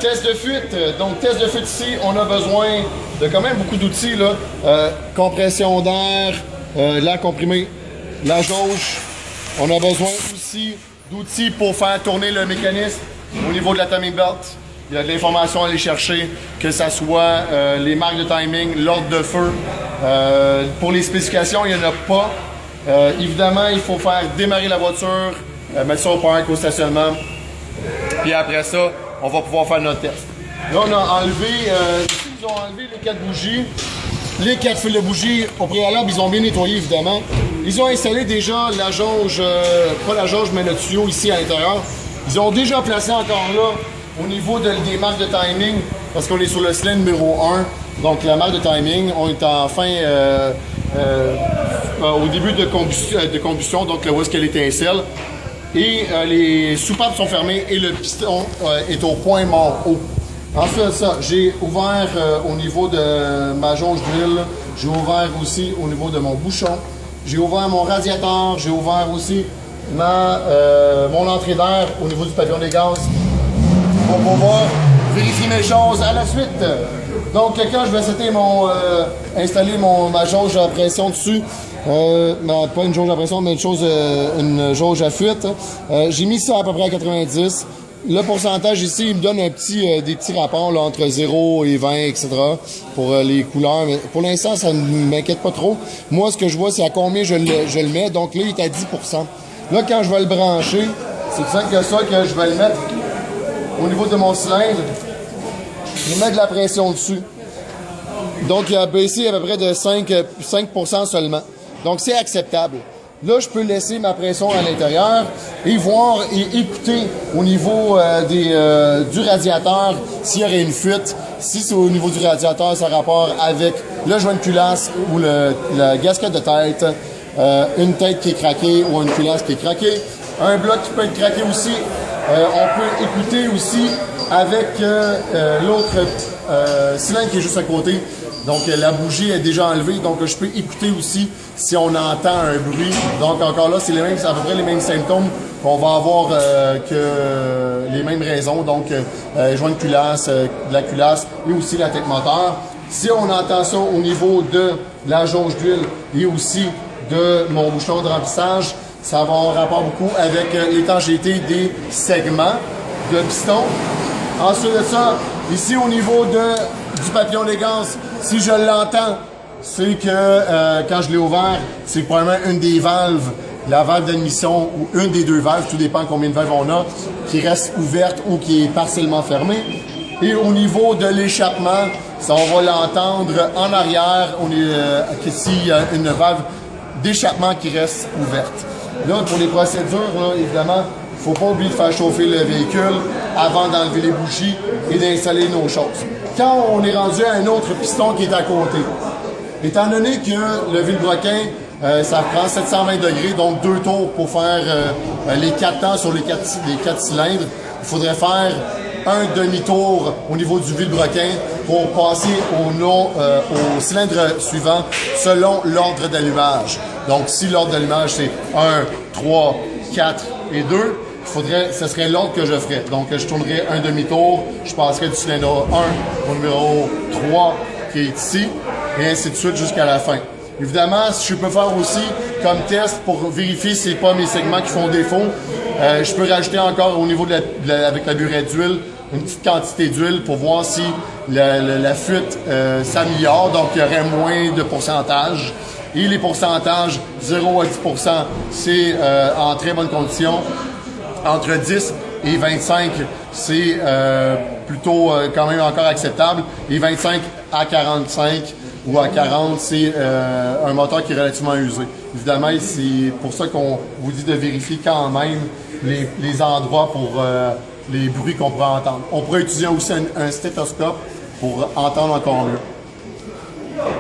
Test de fuite. Donc, test de fuite ici, on a besoin de quand même beaucoup d'outils. Compression d'air, l'air comprimé, la jauge. On a besoin aussi d'outils pour faire tourner le mécanisme au niveau de la timing belt. Il y a de l'information à aller chercher, que ce soit les marques de timing, l'ordre de feu. Pour les spécifications, il n'y en a pas. Évidemment, il faut faire démarrer la voiture, mettre ça au parc, au stationnement. Puis après ça, on va pouvoir faire notre test. Là, on a enlevé, ils ont enlevé les 4 bougies. Les 4 fils de bougies, au préalable, ils ont bien nettoyé, évidemment. Ils ont installé déjà la jauge, pas la jauge, mais le tuyau ici à l'intérieur. Ils ont déjà placé encore là, au niveau des marques de timing, parce qu'on est sur le cylindre numéro 1. Donc, la marque de timing, on est en fin, au début de combustion, donc là où est-ce qu'elle étincelle. Et les soupapes sont fermées et le piston est au point mort haut. Ensuite de ça, j'ai ouvert au niveau de ma jauge d'huile, j'ai ouvert aussi au niveau de mon bouchon, j'ai ouvert mon radiateur, j'ai ouvert aussi mon entrée d'air au niveau du pavillon des gaz pour pouvoir vérifier mes choses à la suite. Donc quand je vais installer ma jauge à pression dessus, pas une jauge à pression, mais une jauge à fuite. J'ai mis ça à peu près à 90. Le pourcentage ici, il me donne des petits rapports là, entre 0 et 20, etc. pour les couleurs. Mais pour l'instant, ça ne m'inquiète pas trop. Moi, ce que je vois, c'est à combien je le mets. Donc là, il est à 10%. Là, quand je vais le brancher, c'est tout simple que ça que je vais le mettre au niveau de mon cylindre. Je vais mettre de la pression dessus. Donc, il a baissé à peu près de 5% seulement. Donc, c'est acceptable. Là, je peux laisser ma pression à l'intérieur et voir et écouter au niveau du radiateur s'il y aurait une fuite. Si c'est au niveau du radiateur, ça a rapport avec le joint de culasse ou la gasquette de tête, une tête qui est craquée ou une culasse qui est craquée, un bloc qui peut être craqué aussi. On peut écouter aussi avec l'autre cylindre qui est juste à côté. Donc, la bougie est déjà enlevée, donc je peux écouter aussi si on entend un bruit. Donc, encore là, c'est à peu près les mêmes symptômes qu'on va avoir que les mêmes raisons. Donc, joint de culasse, de la culasse et aussi la tête moteur. Si on entend ça au niveau de la jauge d'huile et aussi de mon bouchon de remplissage, ça va avoir rapport beaucoup avec l'étanchéité des segments de piston. Ensuite de ça, ici au niveau du papillon des gaz, si je l'entends, c'est que quand je l'ai ouvert, c'est probablement une des valves, la valve d'admission ou une des 2 valves, tout dépend combien de valves on a, qui reste ouverte ou qui est partiellement fermée. Et au niveau de l'échappement, ça, on va l'entendre en arrière, s'il y a une valve d'échappement qui reste ouverte. Là, pour les procédures, là, évidemment, il ne faut pas oublier de faire chauffer le véhicule avant d'enlever les bougies et d'installer nos choses. Quand on est rendu à un autre piston qui est à côté, étant donné que le vilebrequin, ça prend 720 degrés, donc 2 tours pour faire les 4 temps sur les 4 cylindres, il faudrait faire un demi-tour au niveau du vilebrequin pour passer au cylindre suivant selon l'ordre d'allumage. Donc, si l'ordre d'allumage, c'est 1, 3, 4 et 2, ce serait l'ordre que je ferais. Donc, je tournerais un demi-tour, je passerais du cylindre 1 au numéro 3 qui est ici, et ainsi de suite jusqu'à la fin. Évidemment, je peux faire aussi comme test pour vérifier si ce n'est pas mes segments qui font défaut, je peux rajouter encore au niveau avec la burette d'huile, une petite quantité d'huile pour voir si la fuite s'améliore, donc il y aurait moins de pourcentage. Et les pourcentages, 0 à 10%, c'est en très bonne condition. Entre 10 et 25, c'est plutôt quand même encore acceptable. Et 25 à 45 ou à 40, c'est un moteur qui est relativement usé. Évidemment, c'est pour ça qu'on vous dit de vérifier quand même les endroits pour les bruits qu'on pourrait entendre. On pourrait utiliser aussi un stéthoscope pour entendre encore mieux.